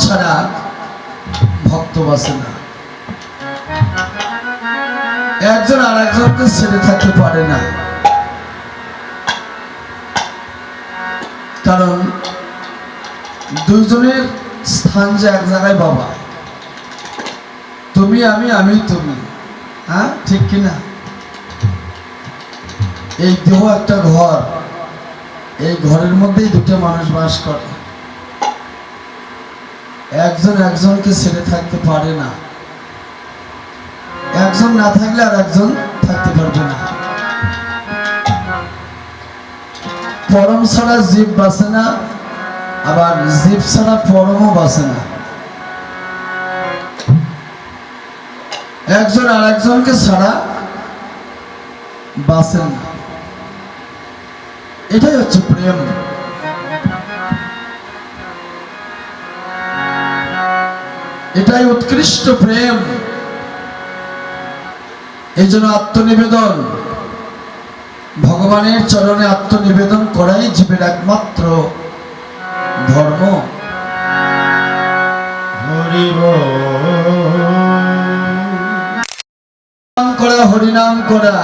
ছাড়া ভক্ত বাসে না। একজন আর একজনকে ছেড়ে থাকতে পারে না, কারণ দুইজনের স্থান যে এক জায়গায় বাবা, তুমি আমি, আমি তুমি, হ্যাঁ ঠিক কিনা? এই দেহ একটা ঘর, এই ঘরের মধ্যেই দুটো মানুষ বাস করে, একজন একজনকে ছেড়ে থাকতে পারে না। একজন না থাকলে আর একজন থাকতে পারবে না। পরম ছাড়া জীব বাঁচে না, আবার জীব ছাড়া পরমও বাঁচে না। একজন আর একজনকে ছাড়া বাঁচে না। এটাই হচ্ছে প্রেম। এটাই উৎকৃষ্ট প্রেম। এই জন্য আত্মনিবেদন, ভগবানের চরণে আত্মনিবেদন করাই জীবের একমাত্র ধর্ম। হরিনাম করা, হরিনাম করা,